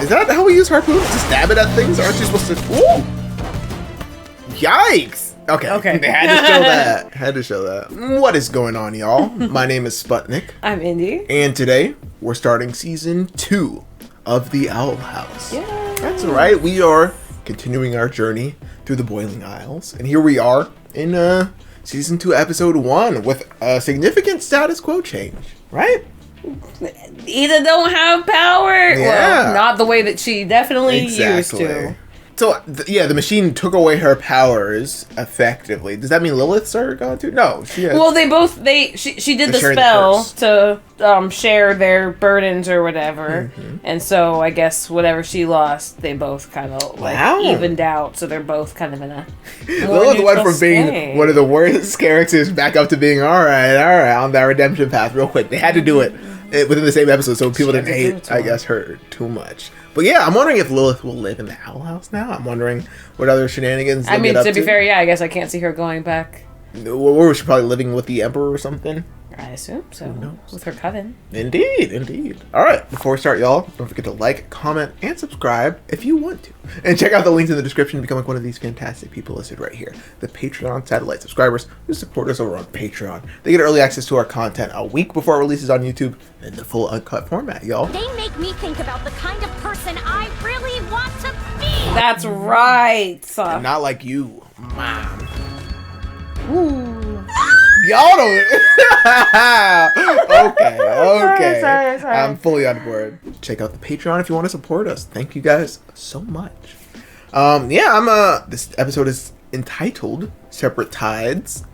Is that how we use harpoons? To stab it at things? Aren't you supposed to... Ooh! Yikes! Okay. They had to show that. Had to show that. What is going on, y'all? My name is Sputnik. I'm Indy. And today, we're starting season 2 of The Owl House. Yay. That's right. We are continuing our journey through the Boiling Isles. And here we are in season 2, episode 1 with a significant status quo change. Right? Ida don't have power. Yeah. Well, not the way that she definitely used to. So, the machine took away her powers effectively. Does that mean Lilith's are gone too? No, she has... Well, she did the spell to share their burdens or whatever. Mm-hmm. And so I guess whatever she lost, they both kind of evened out. So they're both kind of in a Lilith went from being one of the worst characters back up to being all right, on that redemption path real quick. They had to do it within the same episode so people didn't hate, I guess, her too much. But yeah, I'm wondering if Lilith will live in the Owl House now. I'm wondering what other shenanigans they'll get up to. To be fair, yeah, I guess I can't see her going back. Or was she probably living with the Emperor or something? I assume so. With her coven. Indeed. All right, before we start, y'all, don't forget to like, comment, and subscribe if you want to. And check out the links in the description to become like one of these fantastic people listed right here. The Patreon satellite subscribers who support us over on Patreon. They get early access to our content a week before it releases on YouTube in the full uncut format, y'all. They make me think about the kind of person I really want to be. That's right. And not like you, Mom. Ooh. Y'all don't. Okay. Sorry. I'm fully on board. Check out the Patreon if you want to support us. Thank you guys so much. This episode is entitled Separate Tides.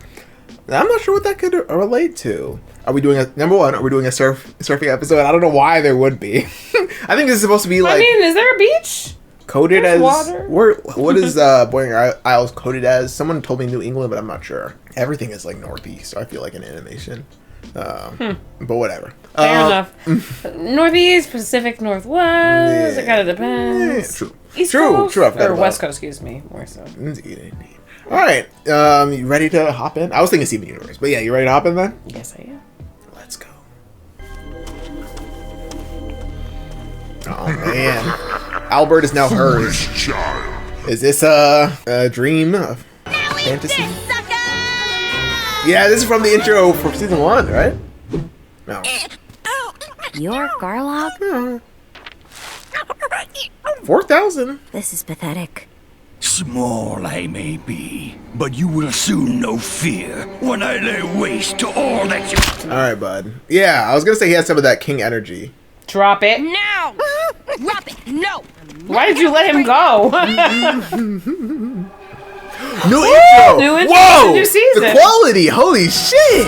I'm not sure what that could relate to. Are we doing number one, are we doing a surfing episode? I don't know why there would be. I think this is supposed to be like... is there a beach? Coded There's as water. What is Boiling Isles coded as? Someone told me New England, but I'm not sure. Everything is like northeast, so I feel like an animation. But whatever. Fair enough. Northeast, Pacific Northwest. It kind of depends. True. East Coast? True. Or West Coast, excuse me, more so. Indeed. All right. You ready to hop in? I was thinking Steven Universe, but yeah, you ready to hop in then? Yes, I am. Let's go. Oh man. Albert is now hers. Is this a dream of fantasy? Yeah, this is from the intro for season 1, right? No. You're Garlock? 4,000. This is pathetic. Small I may be, but you will soon know fear when I lay waste to all that you... Alright, bud. Yeah, I was gonna say he has some of that king energy. Drop it. Now! Drop it! No! Why did you let him go? New intro! New intro! Whoa! New season! The quality! Holy shit!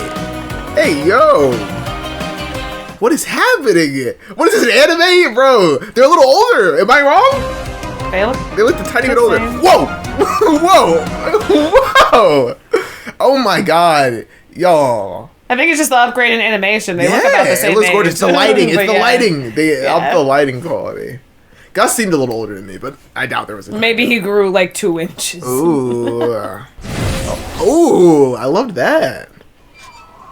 Hey, yo! What is happening? What is this, an anime? Bro, they're a little older. Am I wrong? They look a tiny bit older. Whoa! Whoa! Oh my god. Y'all. I think it's just the upgrade in animation. They look about the same age. It looks gorgeous. It's the lighting. It's the lighting. They up the lighting quality. Gus seemed a little older than me, but I doubt there was a... Maybe he grew like 2 inches. Ooh. Ooh, I loved that.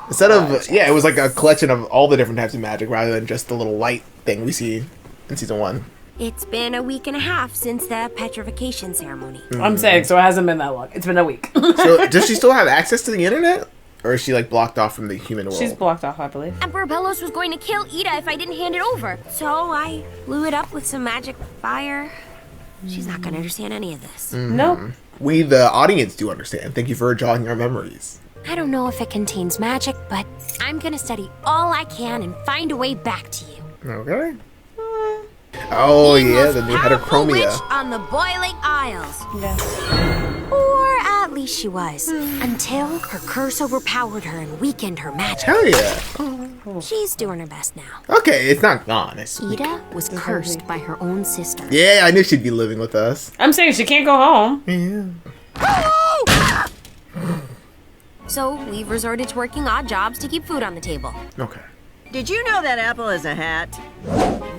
Instead of... it was like a collection of all the different types of magic rather than just the little light thing we see in season 1. It's been a week and a half since the petrification ceremony. I'm saying, so it hasn't been that long. It's been a week. So, does she still have access to the internet? Or is she, like, blocked off from the human world? She's blocked off, I believe. Emperor Bellos was going to kill Ida if I didn't hand it over. So I blew it up with some magic fire. She's not going to understand any of this. Nope. We, the audience, do understand. Thank you for jogging our memories. I don't know if it contains magic, but I'm going to study all I can and find a way back to you. Okay. Oh, yeah, the new Powerful witch Heterochromia. on the Boiling Isles. Yeah. Or at least she was. Until her curse overpowered her and weakened her magic. Hell yeah. She's doing her best now. Okay, it's not gone. It's... Ida was cursed by her own sister. Yeah, I knew she'd be living with us. I'm saying she can't go home. Yeah. So we've resorted to working odd jobs to keep food on the table. Okay. Did you know that apple is a hat?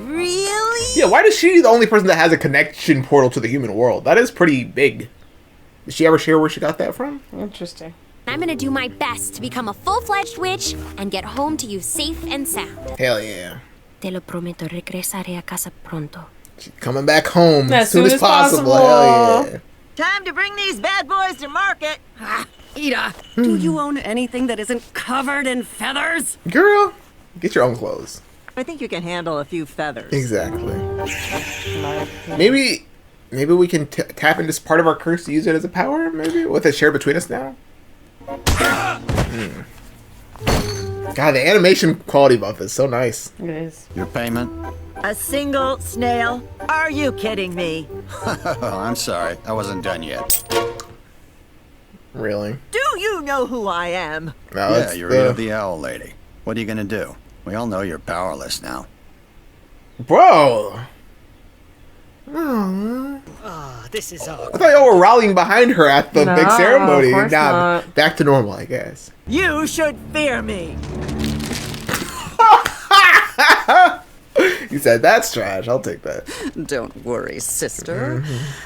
Really? Yeah, why is she the only person that has a connection portal to the human world? That is pretty big. Did she ever share where she got that from? Interesting. I'm gonna do my best to become a full-fledged witch and get home to you safe and sound. Hell yeah. Te lo prometo, regresaré a casa pronto. She's coming back home as soon as possible. Hell yeah. Time to bring these bad boys to market. Ida, do you own anything that isn't covered in feathers? Girl, get your own clothes. I think you can handle a few feathers. Exactly. Maybe we can tap into this part of our curse to use it as a power, maybe? With it shared between us now? God, the animation quality buff is so nice. It is. Your payment? A single snail? Are you kidding me? Oh, I'm sorry. I wasn't done yet. Really? Do you know who I am? No, Yeah, you're Ida the Owl Lady. What are you gonna do? We all know you're powerless now. Bro! This is all. I thought y'all were rallying behind her at the big ceremony. Of course not. Back to normal, I guess. You should fear me. You said that's trash. I'll take that. Don't worry, sister.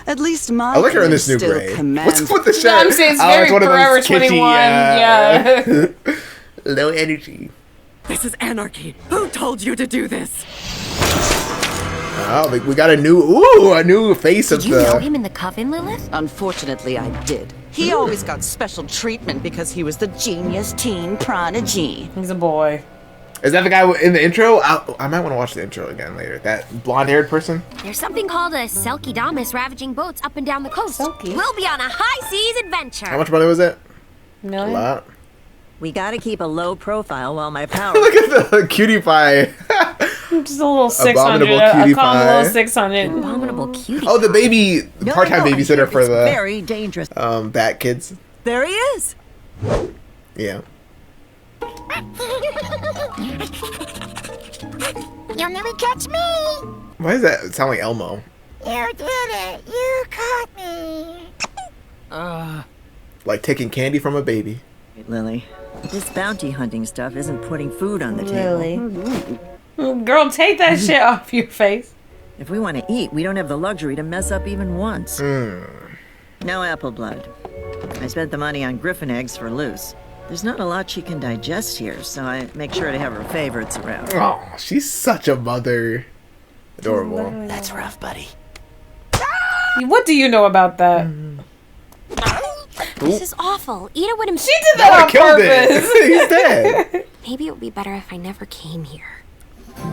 At least my I like her in this new still gray. commands. What's with the shirt? I'm saying it's very one of those Forever kitschy, 21. Yeah. low energy. This is anarchy. Who told you to do this? Oh, we got a new face of Did you know the. him in the coven, Lilith? Unfortunately, I did. He always got special treatment because he was the genius teen prodigy. He's a boy. Is that the guy in the intro? I might want to watch the intro again later. That blonde-haired person. There's something called a Selkie-Damus ravaging boats up and down the coast. Selkie? We'll be on a high seas adventure. How much money was it? A Million? lot. We gotta keep a low profile while my power. Look at the cutie pie. Just a little 600. Abominable A cutie calm pie. little 600. Abominable cutie. Oh, the baby, No, part-time no, I'm babysitter sure for it's the very dangerous. bat kids. There he is. Yeah. You'll never catch me. Why does that sound like Elmo? You did it. You caught me. Like taking candy from a baby. Lily, this bounty hunting stuff isn't putting food on the table. Really? Girl, take that shit off your face. If we want to eat, we don't have the luxury to mess up even once. No apple blood. I spent the money on griffin eggs for Luce. There's not a lot she can digest here, so I make sure to have her favorites around. Oh, she's such a mother. Adorable. That's rough, buddy. What do you know about that? This is awful. Ida would have. She did that I on killed purpose. it. He's dead. Maybe it would be better if I never came here.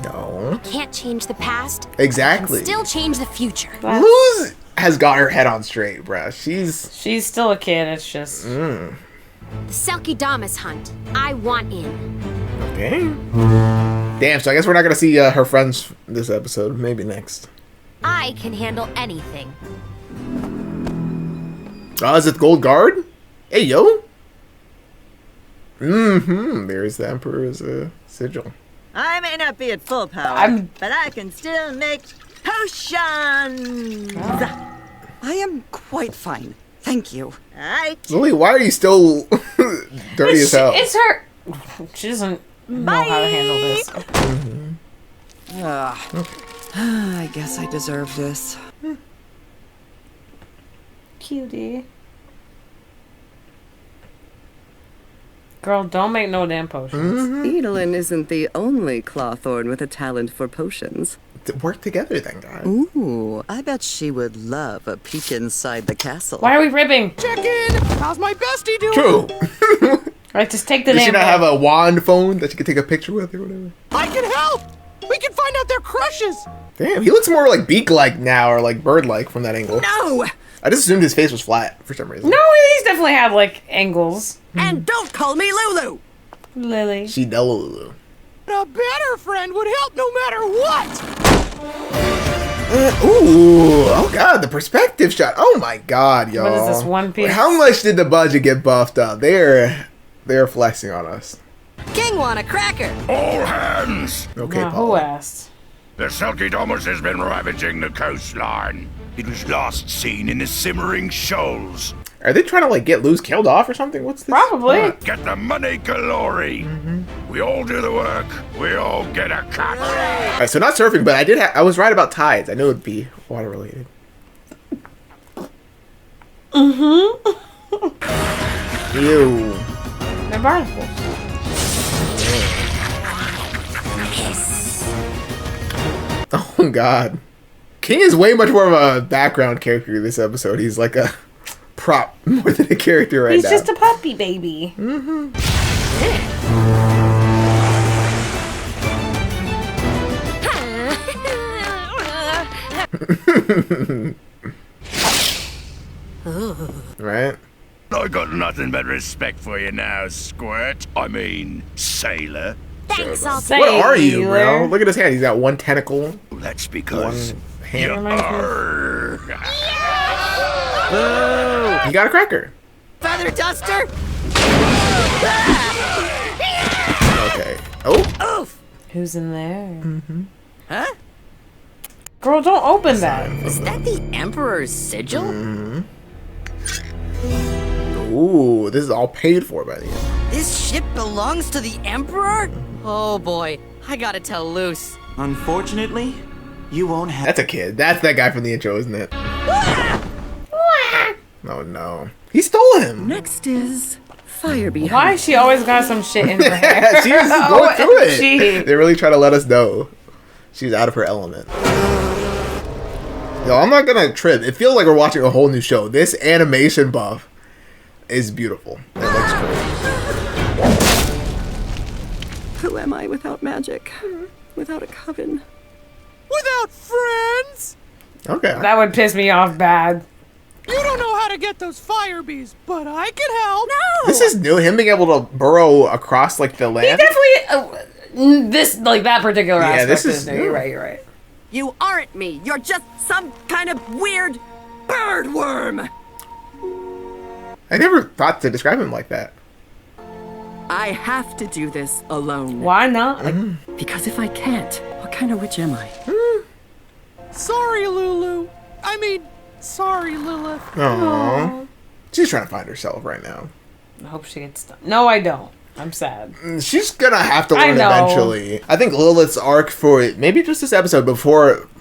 No. Can't change the past. Exactly. Still change the future. Luz has got her head on straight, bruh. She's still a kid. It's just. The Selkie-Damus hunt. I want in. Okay. Damn, so I guess we're not gonna see her friends this episode. Maybe next. I can handle anything. Oh, is it Gold Guard? Hey, yo. There's the Emperor's sigil. I may not be at full power, but I can still make potions. I am quite fine. Thank you. Alright. Lily, why are you still dirty as hell? It's her. She doesn't know how to handle this. I guess I deserve this. Cutie. Girl, don't make no damn potions. Edelyn isn't the only Clawthorn with a talent for potions. Work together then, guys. Ooh, I bet she would love a peek inside the castle. Why are we ribbing? Check in! How's my bestie doing? True. Right, just take the Does she damn not have a wand phone that she can take a picture with or whatever? I can help! We can find out their crushes! Damn, he looks more like beak-like now, or like bird-like from that angle. No! I just assumed his face was flat for some reason. No, he's definitely had like angles. And don't call me Lulu! Lily. She Delulu. A better friend would help no matter what! Ooh, oh god, the perspective shot. Oh my god, y'all. What is this, One Piece? How much did the budget get buffed up? They're flexing on us. King want a cracker! All hands! Okay, Now, Paul. who asked? The Selkie-Damus has been ravaging the coastline. It was last seen in the Simmering Shoals. Are they trying to like get Luz killed off or something? What's this? Probably. Get the money glory. We all do the work. We all get a cut. Alright, so not surfing, but I was right about tides. I knew it'd be water related. Ew. They're barnacles. Oh god. King is way much more of a background character this episode. He's like a prop more than a character right now. He's just a puppy baby. Right? I got nothing but respect for you now, Squirt. I mean, Sailor. Thanks, I'll What are you, bro? Sailor. Look at his hand. He's got one tentacle. That's because One you hand. are. He got a cracker. Feather duster? Okay. Oh. Oof! Who's in there? Huh? Girl, don't open that. Is that the Emperor's sigil? Ooh, this is all paid for by the end. This ship belongs to the Emperor? Oh boy, I gotta tell Luce. Unfortunately, you won't have. That's a kid. That's that guy from the intro, isn't it? Oh no. He stole him. Next is fire behind. Why she always got some shit in her hair? She was going through it. OMG. They really try to let us know she's out of her element. Yo, I'm not gonna trip. It feels like we're watching a whole new show. This animation buff is beautiful. It looks great. Who am I without magic? Without a coven? Without friends? Okay. That would piss me off bad. You don't know how to get those fire bees, but I can help. This is new. Him being able to burrow across like the He land. definitely that particular Yeah, aspect this is is new. new. You're right. You're right. You aren't me. You're just some kind of weird birdworm. I never thought to describe him like that. I have to do this alone. Why not? Like, Because if I can't, what kind of witch am I? Sorry, Lulu. I mean, sorry, Lilith. Aww. She's trying to find herself right now. I hope she gets done. No, I don't. I'm sad. She's gonna have to I learn know. eventually. I think Lilith's arc for maybe just this episode,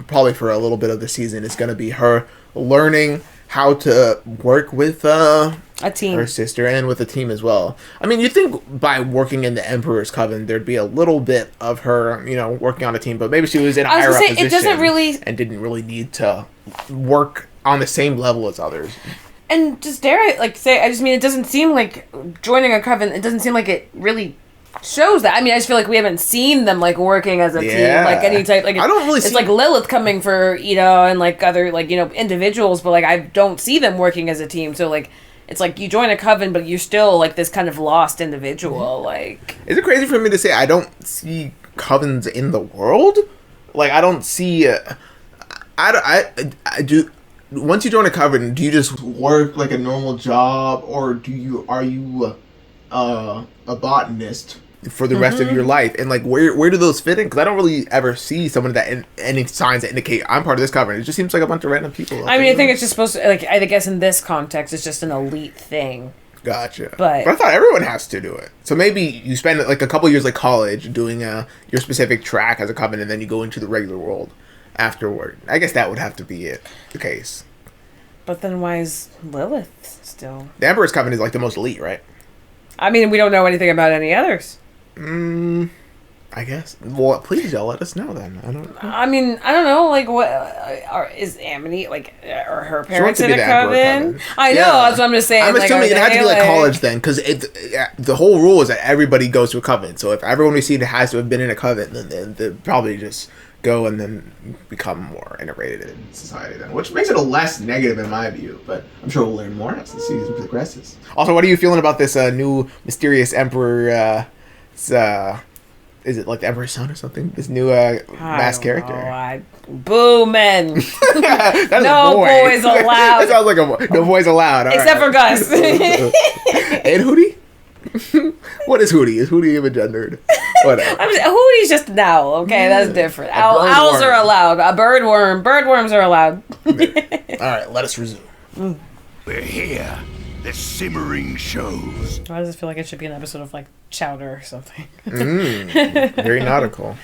probably for a little bit of the season, is gonna be her learning how to work with A team. her sister and with the team as well. I mean, you think by working in the Emperor's Coven, there'd be a little bit of her, working on a team, but maybe she was in a I was higher gonna up say, position it doesn't really- and didn't really need to work on the same level as others. And just dare I say, I just mean, it doesn't seem like joining a coven. It doesn't seem like it really shows that. I mean, I just feel like we haven't seen them working as a team, any type. I don't really. It's like Lilith coming for and other individuals, but I don't see them working as a team. So it's like you join a coven, but you're still this kind of lost individual. Is it crazy for me to say I don't see covens in the world? I don't see. I do. Once you join a coven, do you just work like a normal job, or are you a botanist for the rest of your life? And where do those fit in? Because I don't really ever see someone that any signs that indicate I'm part of this coven. It just seems like a bunch of random people. I mean, I think it's just supposed to I guess in this context, it's just an elite thing. Gotcha. But I thought everyone has to do it. So maybe you spend a couple years college doing your specific track as a coven, and then you go into the regular world afterward. I guess that would have to be the case. But then why is Lilith still? The Emperor's Coven is the most elite, right? I mean, we don't know anything about any others. I guess. Well, please, y'all let us know then. I don't know. I mean, I don't know. What is Amity are her parents to in be a the Emperor coven? Coven. I know. Yeah. That's what I'm just saying. I'm assuming are it had to be they, college then, because the whole rule is that everybody goes to a coven. So if everyone we see has to have been in a coven, then they probably just go and then become more integrated in society then, which makes it a less negative in my view, but I'm sure we'll learn more as the season progresses. Also, what are you feeling about this new mysterious emperor? Is it the Emperor's son or something? This new masked character. Boo men. That's no a boy. boys allowed. That sounds like a boy. No boys allowed. All Except for Gus. And Hootie? What is Hootie? Is Hootie even gendered? Whatever. Hootie's just an owl, okay? That's different. Owls are allowed. A birdworm. Birdworms are allowed. Alright, let us resume. We're here. The simmering shows. Why does it feel like it should be an episode of Chowder or something? Very nautical.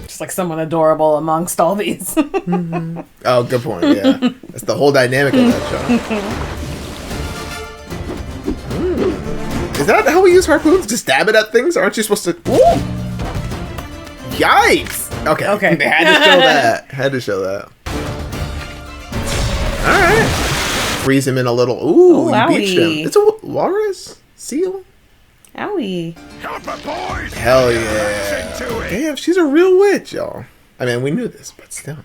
Just someone adorable amongst all these. Oh, good point, yeah. That's the whole dynamic of that show. Is that how we use harpoons? To stab it at things? Aren't you supposed to... Yikes! Okay. Okay. They had to show that. Had to show that. Alright. Freeze him in a little. Ooh, you beached him. It's a walrus? Seal? Owie. Hell yeah. Damn, she's a real witch, y'all. I mean, we knew this, but still.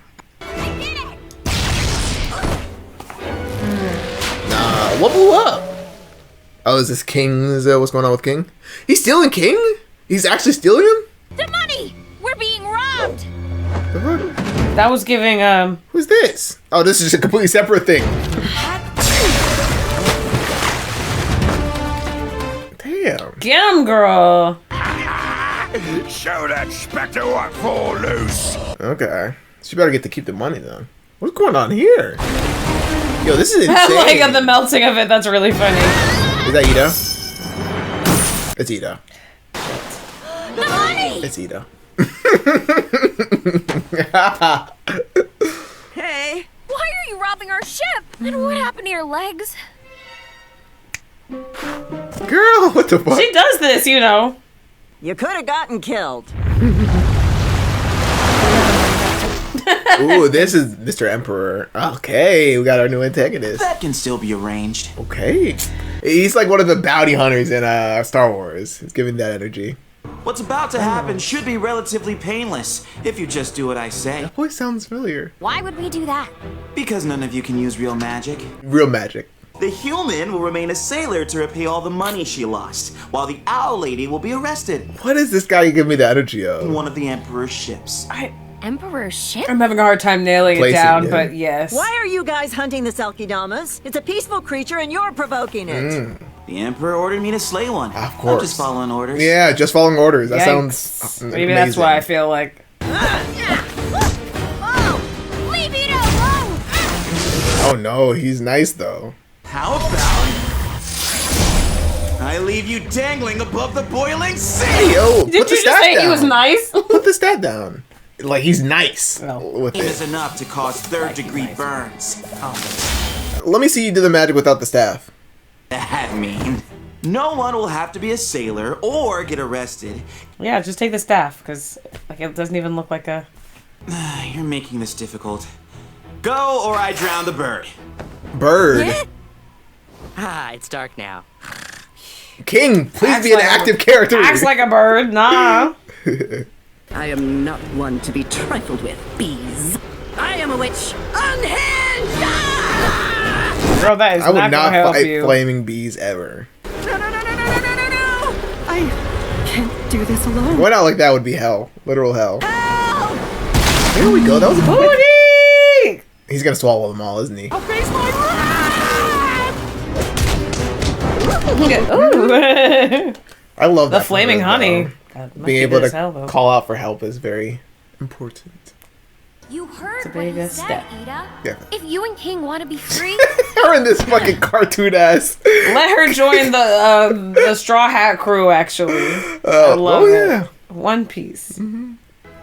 Nah, what blew up? Oh, is this King? Is that what's going on with King? He's stealing King? He's actually stealing him? The money! We're being robbed! That was giving, Who's this? Oh, this is just a completely separate thing. Damn. Get him, girl. Show that spectre what for, loose. Okay. She better get to keep the money, though. What's going on here? Yo, this is insane. I like the melting of it. That's really funny. Is that Ida? It's Ida. The money! It's Ida. Hey! Why are you robbing our ship? And what happened to your legs? Girl, what the fuck? She does this, you know. You could have gotten killed. Ooh, this is Mr. Emperor. Okay, we got our new antagonist. That can still be arranged. Okay. He's like one of the bounty hunters in Star Wars. He's giving that energy. What's about to happen should be relatively painless if you just do what I say. That voice sounds familiar. Why would we do that? Because none of you can use real magic. Real magic. The human will remain a sailor to repay all the money she lost, while the owl lady will be arrested. What is this guy giving me the energy of? One of the Emperor's ships. Emperor's ship? I'm having a hard time nailing it down, yeah. but yes. Why are you guys hunting the Selkie-Damas? It's a peaceful creature and you're provoking it. The Emperor ordered me to slay one. Of course. I'm just following orders. Yeah, just following orders. That Yikes. sounds Maybe that's why I feel like. Oh! Leave it alone! Oh no, he's nice though. How about I leave you dangling above the boiling sea? Hey, yo, Did you just say he was nice? Put the stat down. Like he's nice with It is it. enough to cause third-degree burns. Let me see you do the magic without the staff. That mean no one will have to be a sailor or get arrested. Yeah, just take the staff, because like it doesn't even look like a. You're making this difficult. Go or I drown the bird. Bird. It's dark now. King, please Acts be an like a- active character. Acts like a bird, nah. I am not one to be trifled with, bees. I am a witch. Unhinged! Girl, that is I would not not gonna help fight you. flaming bees ever. No! I can't do this alone. Going out like that would be hell. Literal hell. There we go. That was a quick. Booty! He's gonna swallow them all, isn't he? Ooh. I love The that. flaming from her, honey. though. That might Being be able good as to hell, though. call out for help is very important. You heard a what he big said, step. Ida. Yeah. If you and King want to be free, Her in this fucking cartoon ass. Let her join the Straw Hat crew, actually. I love yeah. it. One Piece.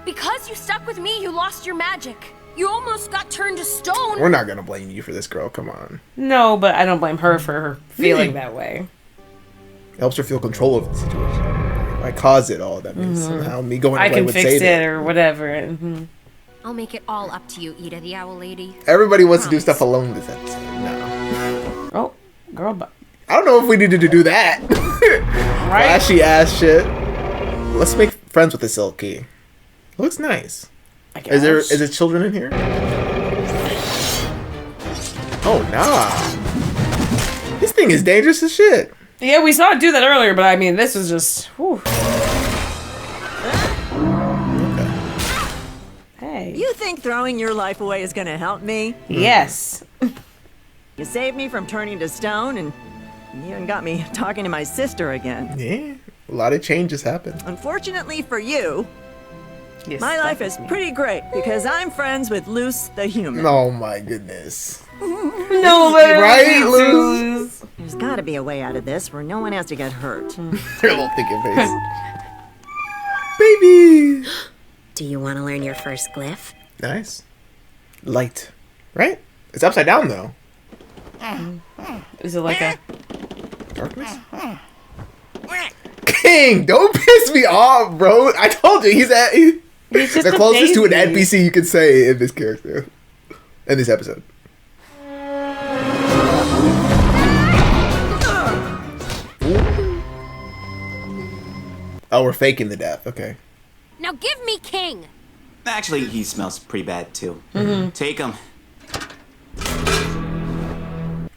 because you stuck with me, you lost your magic. You almost got turned to stone. We're not gonna blame you for this, girl. Come on. No, but I don't blame her for her feeling that way. It helps her feel control of the situation. I caused it all. That means somehow me going. I away can would fix save it or whatever. Mhm. I'll make it all up to you, Ida the Owl Lady. Everybody wants to do stuff alone this episode. No. Oh, girl, but I don't know if we needed to do that. right? Flashy ass shit. Let's make friends with the Silk Key. It looks nice. I Is there guess. children in here? Oh nah. This thing is dangerous as shit. Yeah, we saw it do that earlier, but I mean, this is just. Whew. Hey. You think throwing your life away is gonna help me? Yes. You saved me from turning to stone, and you even got me talking to my sister again. Yeah. A lot of changes happen. Unfortunately for you, Yes, my life is definitely. pretty great because I'm friends with Luce the human. Oh my goodness. No, Right, Luz? There's gotta be a way out of this where no one has to get hurt. Your little thinking face. Baby. Do you want to learn your first glyph? Nice. Light. Right? It's upside down though. Is it like a. Darkness? King, don't piss me off, bro. I told you he's at. He's just the closest to an NPC you could say in this character, in this episode. Oh, we're faking the death. Okay. Now give me King. Actually, he smells pretty bad too. Take him.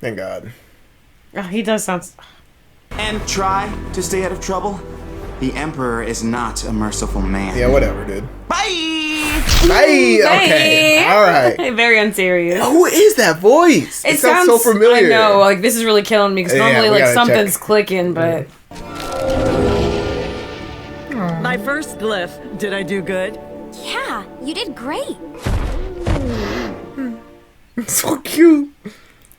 Thank God. Oh, he does sound. And try to stay out of trouble. The Emperor is not a merciful man. Yeah, whatever, dude. Bye! Bye! Okay, alright. Very unserious. Who is that voice? It sounds so familiar. I know, like, this is really killing me, because normally, like, something's clicking, but... My first glyph. Did I do good? Yeah, you did great. So cute.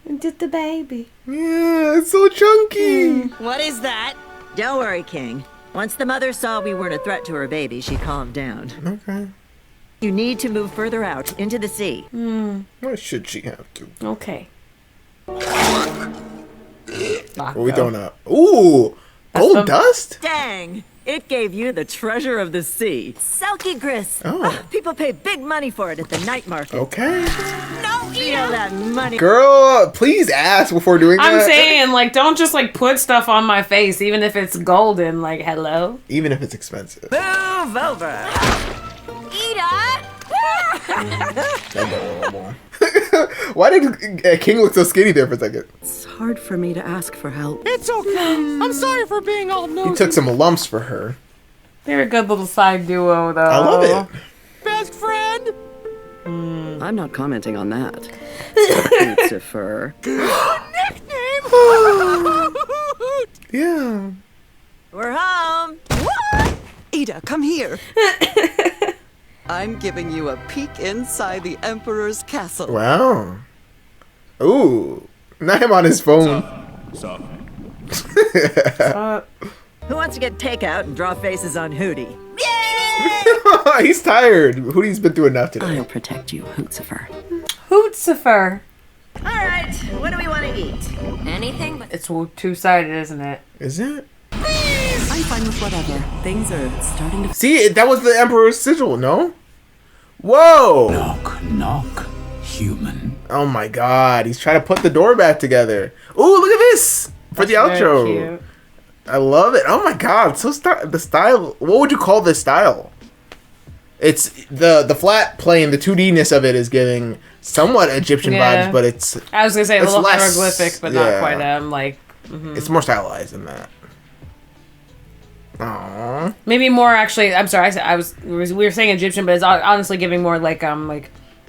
You did the baby. Yeah, it's so chunky. What is that? Don't worry, King. Once the mother saw we weren't a threat to her baby, she calmed down. Okay. You need to move further out, into the sea. Why should she have to? Okay. What are we throwing up? Ooh! Gold dust? Dang! It gave you the treasure of the sea. Selkie grist. Oh. People pay big money for it at the night market. Okay. No, Feel that money. Girl, please ask before doing that. I'm saying, like, don't just, like, put stuff on my face, even if it's golden. Like, hello? Even if it's expensive. Move over. Ida! Why did King look so skinny there for a second? It's hard for me to ask for help. It's okay. I'm sorry for being all nosy. He took some lumps for her. They're a good little side duo, though. I love it. Best friend. I'm not commenting on that. Lucifer. Nickname. Yeah. We're home. Ida, come here. I'm giving you a peek inside the Emperor's castle. Wow. Ooh. Not him on his phone. Who wants to get takeout and draw faces on Hootie? He's tired. Hootie's been through enough today. I'll protect you, Lucifer. Hootsifer. All right. What do we want to eat? Anything but... It's two-sided, isn't it? Is it? I'm fine with whatever. Things are starting to... See, that was the Emperor's sigil, no? Whoa! Knock, knock, human. Oh my God, he's trying to put the door back together. Ooh, look at this! For the outro. Cute. I love it. Oh my God, so the style. What would you call this style? It's the flat plane, the 2D-ness of it is giving somewhat Egyptian vibes, but it's... I was gonna say a little less, hieroglyphic, but not quite like... It's more stylized than that. Aww. Maybe more actually. I'm sorry. We were saying Egyptian, but it's honestly giving more like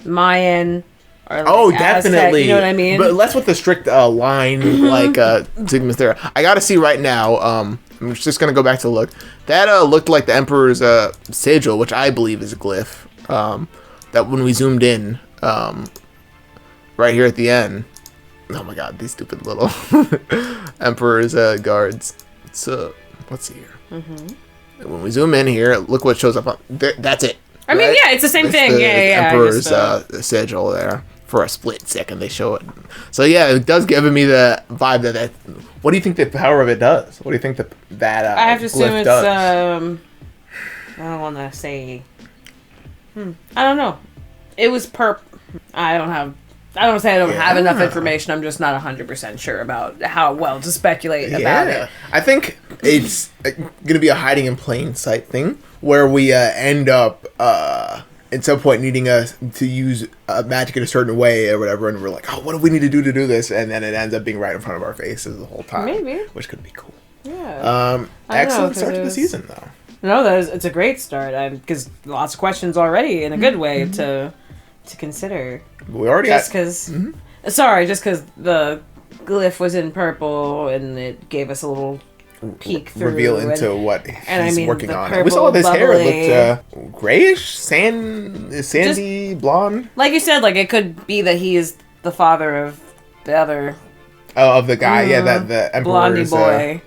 Mayan or like Aztec, definitely. you know what I mean? But less with the strict line like segments there. I gotta see right now. I'm just gonna go back to look. That looked like the Emperor's sigil, which I believe is a glyph. That when we zoomed in, right here at the end. Oh my God, these stupid little Emperor's guards. So let's see here. When we zoom in here, look what shows up on there. That's it. I mean, yeah, it's the same thing. Yeah. Emperor's sigil there. For a split second, they show it. So yeah, it does give me the vibe that. What do you think the power of it does? What do you think that I have to assume it's. does? I don't want to say. I don't know. It was I don't say I don't have enough information. I'm just not 100% sure about how well to speculate about it. I think it's gonna be a hiding in plain sight thing where we end up at some point needing to use magic in a certain way or whatever, and we're like, oh, what do we need to do this? And then it ends up being right in front of our faces the whole time. Maybe. Which could be cool. Yeah. Excellent start to the season, though. No, it's a great start. Because lots of questions already in a good way to consider. We already just because the glyph was in purple and it gave us a little peek through reveal into what he's working on. We saw his hair bubbly. looked grayish, sandy, blonde. Like you said, like it could be that he is the father of the other. Oh, of the guy, that the Emperor's blondie boy.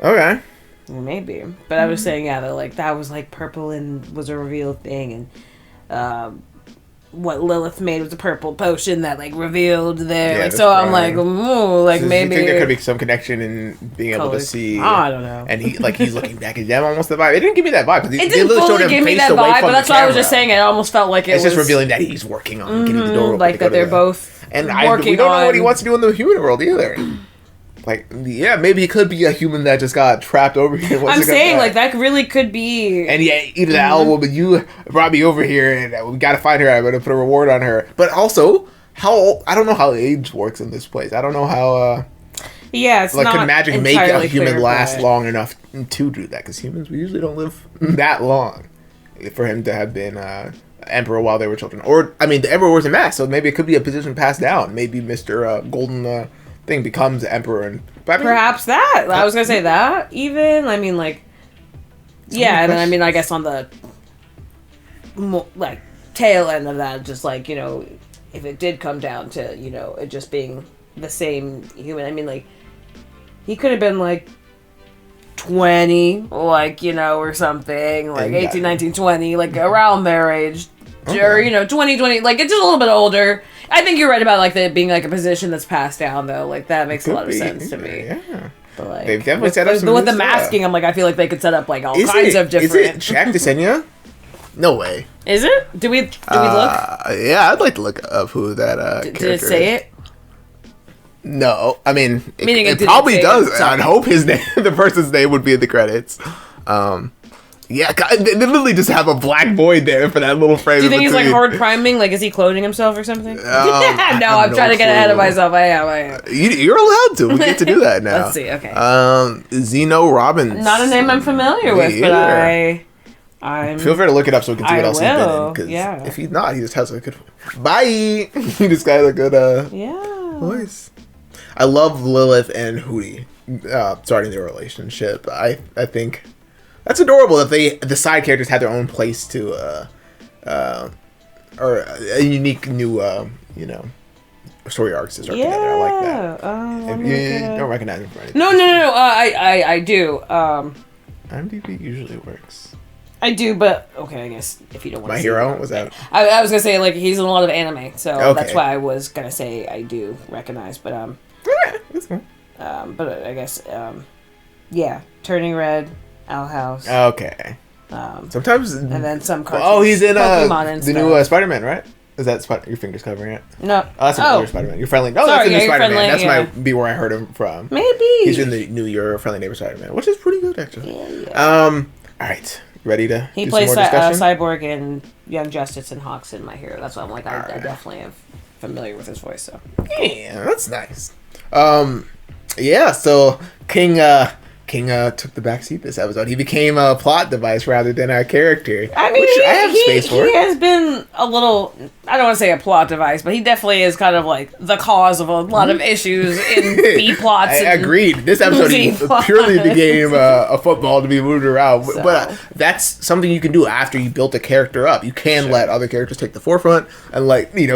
Okay. Maybe, but I was saying, that like that was like purple and was a revealed thing, and what Lilith made was a purple potion that like revealed there. Yeah, like so, I'm like, ooh, like so maybe you think there could be some connection in being able to see. I don't know. And he's looking back at them, almost the vibe. It didn't give me that vibe. It didn't fully give me that vibe, but that's why I was just saying it almost felt like it's just revealing that he's working on getting the door open. Like that they're both and working we don't know on what he wants to do in the human world either. Like, yeah, maybe he could be a human that just got trapped over here. I'm saying, like, that really could be... And yeah, either the owl woman, you brought me over here, and we gotta find her, I'm gonna put a reward on her. But also, I don't know how age works in this place. I don't know how, yeah, it's like, not could magic make a human clear, last long enough to do that? Because humans, we usually don't live that long for him to have been, emperor while they were children. Or, I mean, the emperor was a mask, so maybe it could be a position passed down. Maybe Mr. Golden, thing becomes emperor, and perhaps that I was gonna say that even I mean like yeah, and then I mean I guess on the like tail end of that, just like, you know, if it did come down to, you know, it just being the same human, I mean like he could have been like 20, like, you know, or something like 18, 19, 20, like around their age. Or, you know, 20, like, it's just a little bit older. I think you're right about, like, it being, like, a position that's passed down, though. Like, that makes a lot of sense to me. Yeah. But, like, they've definitely set up some with the masking, I'm like, I feel like they could set up, like, all kinds of different... Is it Jack DeSenya? No way. Is it? Do we look? Yeah, I'd like to look up who that character Did it say is. it? No. I mean, it it probably does. I'd hope his name, the person's name would be in the credits. Yeah, God, they literally just have a black void there for that little frame. Do you think he's like hard priming? Like, is he cloning himself or something? No, I'm no trying to get ahead of myself. I am. You're allowed to. We get to do that now. Let's see. Okay. Zeno Robbins. Not a name I'm familiar with, but I'm. Feel free to look it up so we can see what else he's been in. Because yeah. if he's not, he just has a good. Bye. He just got a good voice. I love Lilith and Hootie starting their relationship. I think. That's adorable that the side characters had their own place to, or a unique new, you know, story arcs to start together. I like that. If you don't recognize him for anything. No. I do. IMDb usually works. I do, but okay, I guess if you don't want to. My Hero was that? I was gonna say like he's in a lot of anime, so that's why I was gonna say I do recognize, but that's cool. But I guess yeah, Turning Red. Owl House. Okay. Sometimes. And then some cartoons. Oh, he's in Pokemon and the new Spider-Man, right? Is that your fingers covering it? No. Oh, that's another Spider-Man. You're friendly. No, that's the new Spider-Man. That's might be where I heard him from. Maybe. He's in the new Your Friendly Neighbor Spider-Man, which is pretty good actually. Yeah. All right. Ready to? He do plays some more discussion? Cyborg in Young Justice and Hawks in My Hero. That's why I'm like I definitely am familiar with his voice. So. Yeah, that's nice. Yeah. So King took the backseat this episode. He became a plot device rather than a character. I mean, which I have space for. He has been a little, I don't want to say a plot device, but he definitely is kind of like the cause of a lot of issues in B plots. I agreed. This episode he purely became a football to be moved around. So. But that's something you can do after you built a character up. You can let other characters take the forefront and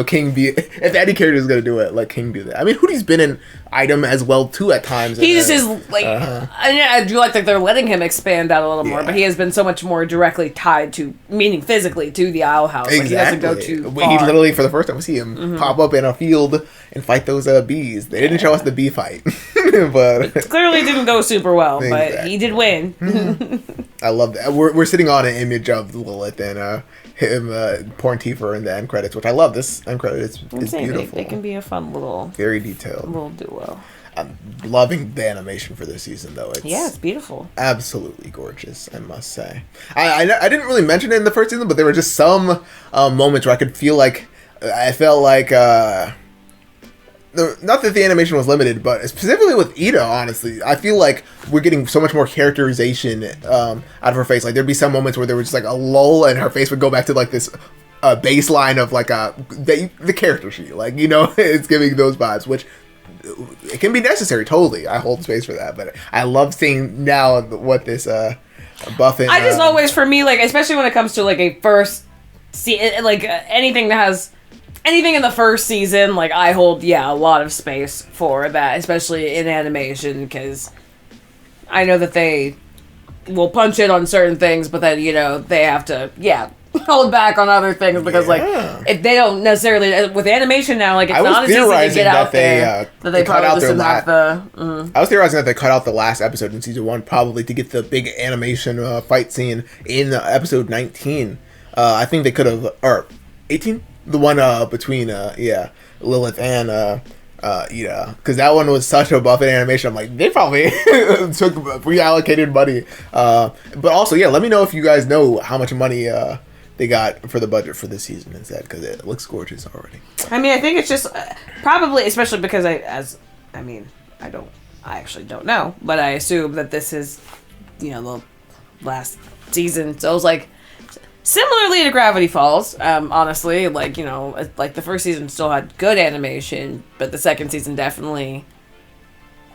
King be, if any character is going to do it, let King do that. I mean, Hootie's been in Item as well too at times. He just is like, I do like that they're letting him expand out a little more, but he has been so much more directly tied to, meaning physically, to the Owl House. Exactly. Like, he doesn't go too far. He literally, for the first time, we see him pop up in a field and fight those bees. They didn't show us the bee fight, but it clearly didn't go super well. Exactly. But he did win. I love that. We're sitting on an image of Lilith and him pouring tea for her in the end credits, which I love. This end credits is beautiful. They can be a fun little, very detailed little duo. I'm loving the animation for this season, though. It's beautiful. Absolutely gorgeous, I must say. I didn't really mention it in the first season, but there were just some moments where I could feel like I felt like not that the animation was limited, but specifically with Ida, honestly, I feel like we're getting so much more characterization out of her face. Like there'd be some moments where there was just like a lull, and her face would go back to like this baseline of like the character sheet. Like, you know, it's giving those vibes, which. It can be necessary, totally. I hold space for that, but I love seeing now what this buffing. I just always, for me, like especially when it comes to like a first like anything that has anything in the first season, like I hold a lot of space for that, especially in animation, because I know that they will punch it on certain things, but then they have to hold back on other things because like if they don't necessarily with animation now, like it's not as easy to get out there that they probably just didn't have the. I was theorizing that they cut out the last episode in season 1 probably to get the big animation fight scene in episode 19. I think they could have, or 18, the one between Lilith and Ida, because that one was such a buffet animation. I'm like, they probably took reallocated money. But also, let me know if you guys know how much money they got for the budget for this season instead, because it looks gorgeous already. I mean, I think it's just probably, especially because I actually don't know, but I assume that this is, the last season. So it was like, similarly to Gravity Falls, honestly, like the first season still had good animation, but the second season definitely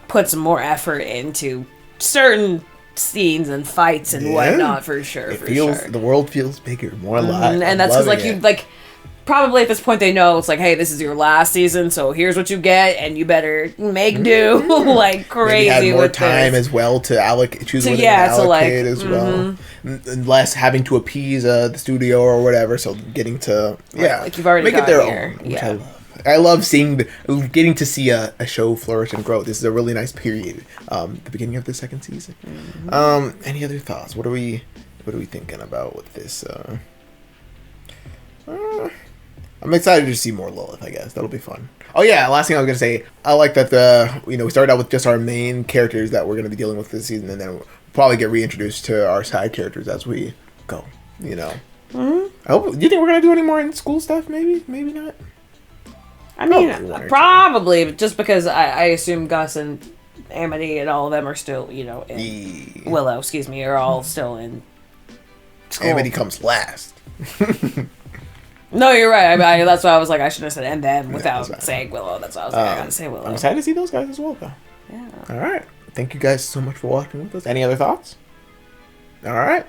put some more effort into certain scenes and fights and whatnot, for sure. The world feels bigger, more alive, and that's because you probably at this point they know it's like, hey, this is your last season, so here's what you get, and you better make do like crazy. Maybe had more with time this. as well to choose what to allocate as well, and less having to appease the studio or whatever. So getting to like you've already make got it their here. own, which I love. I love getting to see a show flourish and grow. This is a really nice period. The beginning of the second season. Any other thoughts? What are we thinking about with this? I'm excited to see more Lilith, I guess. That'll be fun. Oh yeah, last thing I was going to say, I like that we started out with just our main characters that we're going to be dealing with this season, and then we'll probably get reintroduced to our side characters as we go, I hope. Do you think we're going to do any more in school stuff? Maybe not. I mean, probably, just because I assume Gus and Amity and all of them are still, in Willow, are all still in school. Amity comes last. No, you're right. That's why I was like, I shouldn't have said and then without saying Willow. That's why I was like, I gotta say Willow. I'm excited to see those guys as well, though. Yeah. All right. Thank you guys so much for watching with us. Any other thoughts? All right.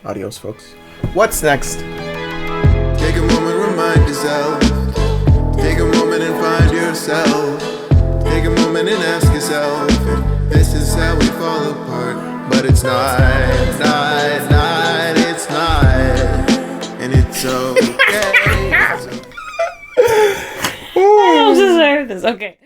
Adios, folks. What's next? Take a moment, remind yourself. Take a moment and find yourself. Take a moment and ask yourself, this is how we fall apart. But it's not, it's not. And it's okay. I don't deserve this. Okay.